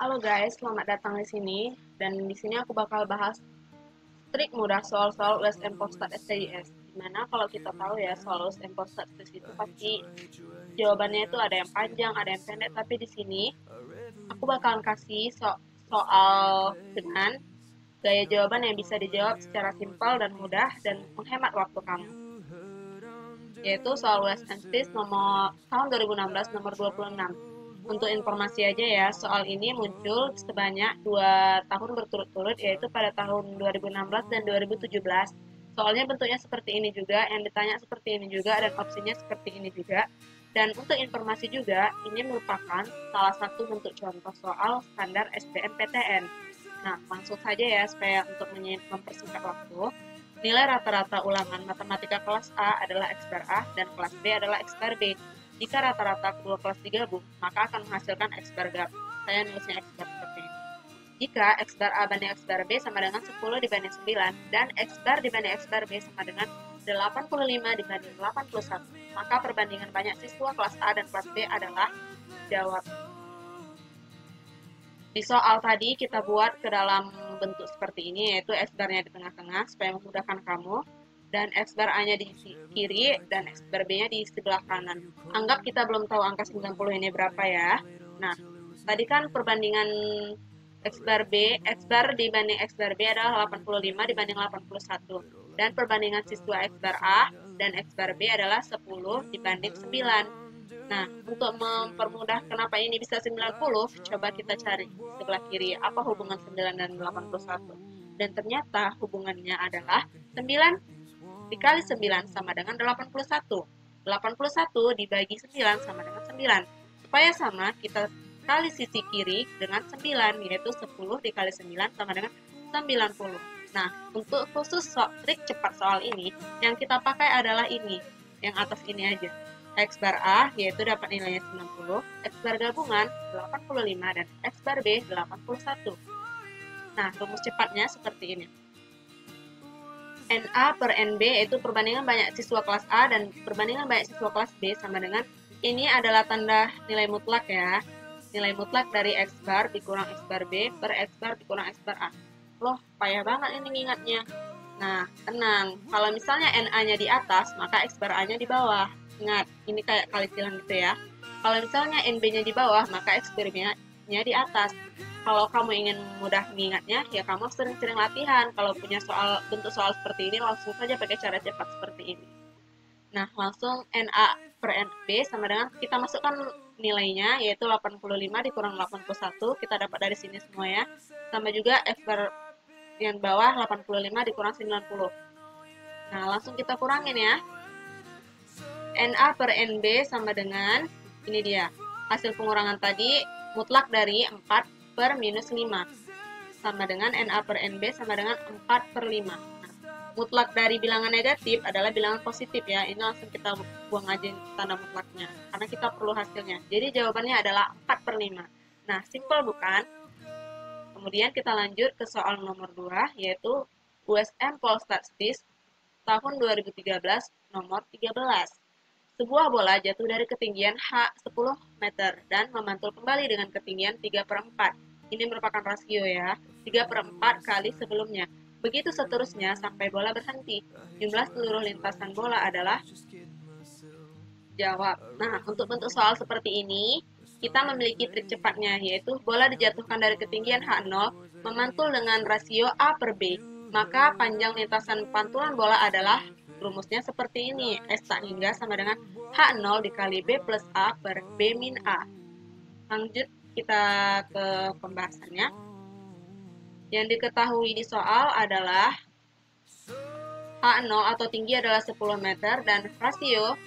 Halo guys, selamat datang di sini. Dan di sini aku bakal bahas trik mudah soal-soal USM Postat STJS. Dimana kalau kita tahu ya soal USM Postat STJS itu pasti jawabannya itu ada yang panjang, ada yang pendek. Tapi di sini aku bakalan kasih soal dengan gaya jawaban yang bisa dijawab secara simpel dan mudah dan menghemat waktu kamu. Yaitu soal USM STIS nomor tahun 2016 nomor 26. Untuk informasi aja ya, soal ini muncul sebanyak 2 tahun berturut-turut, yaitu pada tahun 2016 dan 2017. Soalnya bentuknya seperti ini juga, yang ditanya seperti ini juga, dan opsinya seperti ini juga. Dan untuk informasi juga, ini merupakan salah satu bentuk contoh soal standar SBMPTN. Nah, langsung saja ya, supaya untuk mempersingkat waktu. Nilai rata-rata ulangan matematika kelas A adalah X bar A dan kelas B adalah X bar B. Jika rata-rata kedua kelas digabung, maka akan menghasilkan X bar gap. Saya nulisnya X bar seperti ini. Jika X bar A banding X bar B sama dengan 10 dibanding 9 dan X bar dibanding X bar B sama dengan 85 dibanding 81, maka perbandingan banyak siswa kelas A dan kelas B adalah jawab. Di soal tadi kita buat ke dalam bentuk seperti ini, yaitu X bar-nya di tengah-tengah supaya memudahkan kamu, dan X bar A-nya di kiri dan X bar B-nya di sebelah kanan. Anggap kita belum tahu angka 90 ini berapa ya. Nah, tadi kan perbandingan X bar B, X bar dibanding X bar B adalah 85 dibanding 81. Dan perbandingan siswa X bar A dan X bar B adalah 10 dibanding 9. Nah, untuk mempermudah kenapa ini bisa 90, coba kita cari sebelah kiri apa hubungan 9 dan 81. Dan ternyata hubungannya adalah 9 dikali 9 sama dengan 81. 81 dibagi 9 sama dengan 9. Supaya sama, kita kali sisi kiri dengan 9, yaitu 10 dikali 9 sama dengan 90. Nah, untuk khusus trik cepat soal ini, yang kita pakai adalah ini, yang atas ini aja. X bar A yaitu dapat nilainya 90, X bar gabungan 85, dan X bar B 81. Nah, rumus cepatnya seperti ini. NA per NB yaitu perbandingan banyak siswa kelas A dan perbandingan banyak siswa kelas B sama dengan, ini adalah tanda nilai mutlak ya. Nilai mutlak dari X bar dikurang X bar B per X bar dikurang X bar A. Loh, payah banget ini ngingatnya. Nah, tenang. Kalau misalnya NA-nya di atas, maka X bar A-nya di bawah. Ingat, ini kayak kali silang gitu ya. Kalau misalnya NB-nya di bawah, maka X bar B-nya di atas. Kalau kamu ingin mudah mengingatnya, ya kamu sering-sering latihan. Kalau punya bentuk soal seperti ini, langsung saja pakai cara cepat seperti ini. Nah, langsung NA per NB sama dengan kita masukkan nilainya, yaitu 85 dikurang 81. Kita dapat dari sini semua ya. Sama juga X bar yang bawah 85 dikurang 90. Nah, langsung kita kurangin ya. NA per NB sama dengan, ini dia, hasil pengurangan tadi mutlak dari 4 per minus 5. Sama dengan NA per NB sama dengan 4 per 5. Nah, mutlak dari bilangan negatif adalah bilangan positif ya. Ini langsung kita buang aja tanda mutlaknya, karena kita perlu hasilnya. Jadi jawabannya adalah 4 per 5. Nah, simple bukan? Kemudian kita lanjut ke soal nomor 2, yaitu USM Polstat STIS tahun 2013 nomor 13. Sebuah bola jatuh dari ketinggian H 10 meter dan memantul kembali dengan ketinggian 3 per 4. Ini merupakan rasio ya, 3 per 4 kali sebelumnya. Begitu seterusnya sampai bola berhenti. Jumlah seluruh lintasan bola adalah jawab. Nah, untuk bentuk soal seperti ini, kita memiliki trik cepatnya, yaitu bola dijatuhkan dari ketinggian H0 memantul dengan rasio A per B. Maka panjang lintasan pantulan bola adalah, rumusnya seperti ini, S tak hingga sama dengan H0 dikali B plus A per B min A. Lanjut kita ke pembahasannya. Yang diketahui di soal adalah H0 atau tinggi adalah 10 meter dan rasio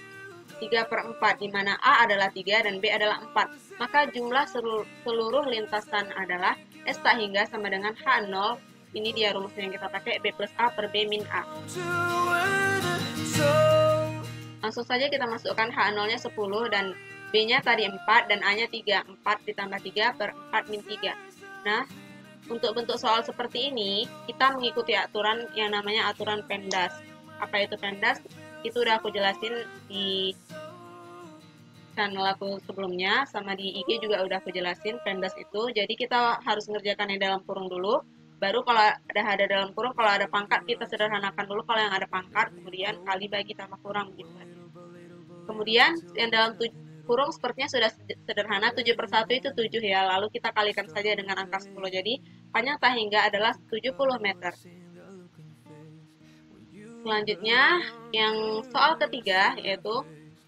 3 per 4, di mana A adalah 3 dan B adalah 4. Maka jumlah seluruh lintasan adalah S tak hingga sama dengan H0. Ini dia rumusnya yang kita pakai, B plus A per B min A. Langsung saja kita masukkan H0-nya 10 dan B-nya tadi 4 dan A-nya 3. 4 ditambah 3 per 4 min 3. Nah, untuk bentuk soal seperti ini, kita mengikuti aturan yang namanya aturan PEMDAS. Apa itu PEMDAS? Itu udah aku jelasin di channel aku sebelumnya, sama di IG juga udah aku jelasin PEMDAS itu. Jadi kita harus mengerjakan yang dalam kurung dulu, baru kalau ada dalam kurung, kalau ada pangkat kita sederhanakan dulu kalau yang ada pangkat, kemudian kali bagi tambah kurang gitu. Kemudian yang dalam kurung sepertinya sudah sederhana, 7/1 itu 7 ya, lalu kita kalikan saja dengan angka 10. Jadi panjang tak hingga adalah 70 meter. Selanjutnya, yang soal ketiga yaitu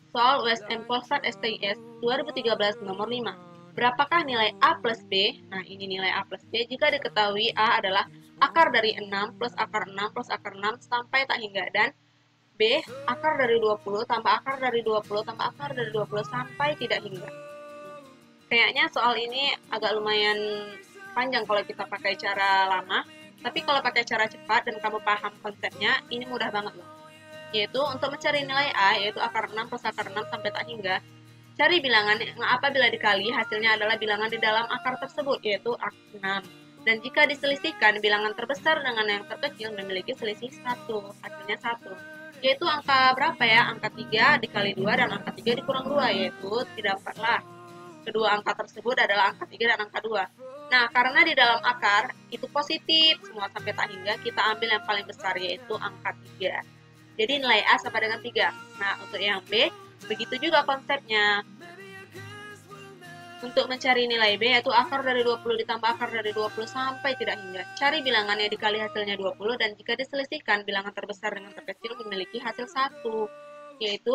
soal USM Polsat STIS 2013 nomor 5. Berapakah nilai A plus B? Nah, ini nilai A plus B jika diketahui A adalah akar dari 6 plus akar 6 plus akar 6 sampai tak hingga, dan B akar dari 20 tambah akar dari 20 tambah akar dari 20 sampai tidak hingga. Kayaknya soal ini agak lumayan panjang kalau kita pakai cara lama, tapi kalau pakai cara cepat dan kamu paham konsepnya, ini mudah banget loh. Yaitu untuk mencari nilai A, yaitu akar 6 plus akar 6 sampai tak hingga, cari bilangan yang apabila dikali hasilnya adalah bilangan di dalam akar tersebut, yaitu 6. Dan jika diselisihkan, bilangan terbesar dengan yang terkecil memiliki selisih 1, hasilnya 1. Yaitu angka berapa ya? Angka 3 dikali 2 dan angka 3 dikurang 2, yaitu didapatlah kedua angka tersebut adalah angka 3 dan angka 2. Nah, karena di dalam akar itu positif semua sampai tak hingga, kita ambil yang paling besar yaitu angka 3. Jadi nilai A sama dengan 3. Nah, untuk yang B, begitu juga konsepnya. Untuk mencari nilai B, yaitu akar dari 20 ditambah akar dari 20 sampai tidak hingga. Cari bilangannya dikali hasilnya 20, dan jika diselisihkan, bilangan terbesar dengan terkecil memiliki hasil 1, yaitu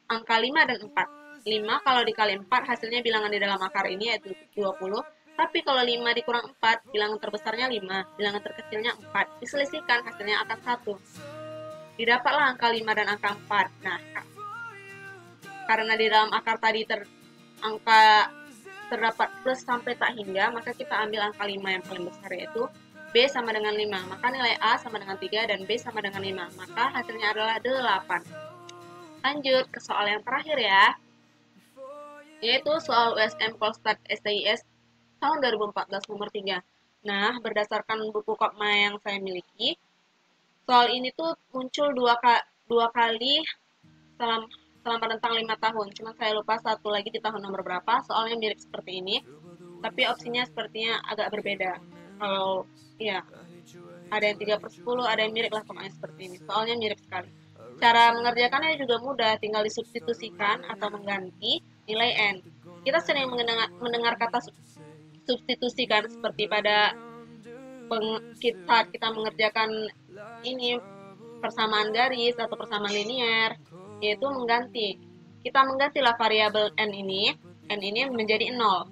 angka 5 dan 4. 5 kalau dikali 4, hasilnya bilangan di dalam akar ini yaitu 20. Tapi kalau 5 dikurang 4, bilangan terbesarnya 5, bilangan terkecilnya 4. Diselisihkan, hasilnya akan 1. Didapatlah angka 5 dan angka 4. Nah, karena di dalam akar tadi angka terdapat plus sampai tak hingga, maka kita ambil angka 5 yang paling besar, yaitu B sama dengan 5. Maka nilai A sama dengan 3 dan B sama dengan 5. Maka hasilnya adalah 8. Lanjut ke soal yang terakhir ya, yaitu soal USM Polstat STIS tahun 2014 nomor 3. Nah, berdasarkan buku Kopma yang saya miliki, soal ini tuh muncul dua kali selama rentang 5 tahun. Cuma saya lupa satu lagi di tahun nomor berapa. Soalnya mirip seperti ini, tapi opsinya sepertinya agak berbeda. Kalau ya ada yang 3/10, ada yang mirip lah pokoknya seperti ini. Soalnya mirip sekali. Cara mengerjakannya juga mudah, tinggal disubstitusikan atau mengganti nilai N. Kita sering mendengar kata substitusikan seperti pada kita mengerjakan ini persamaan garis atau persamaan linier, yaitu mengganti. Kita menggantilah variabel N ini menjadi 0.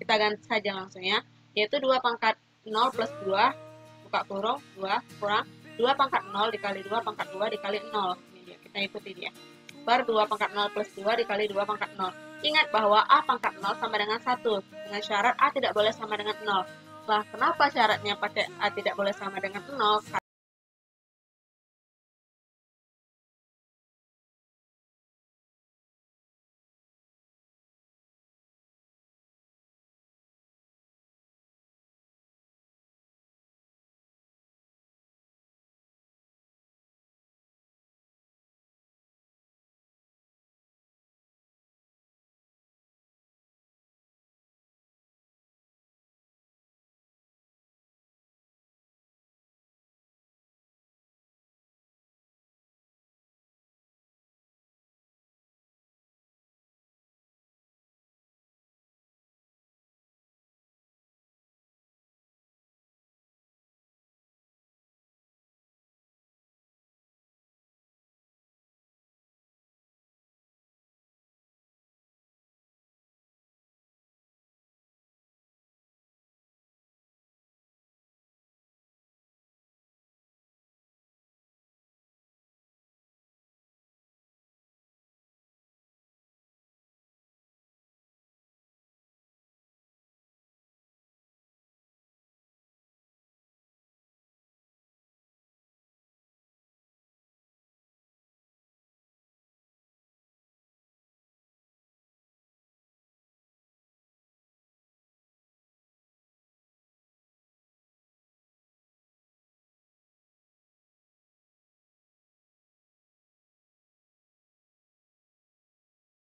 Kita ganti saja langsung ya, yaitu 2 pangkat 0 plus 2, buka kurung, 2 kurang 2 pangkat 0 dikali 2 pangkat 2 dikali 0. Ini kita ikuti dia. Bar 2 pangkat 0 plus 2 dikali 2 pangkat 0. Ingat bahwa A pangkat 0 sama dengan 1, dengan syarat A tidak boleh sama dengan 0. Lah, kenapa syaratnya pakai A tidak boleh sama dengan 0?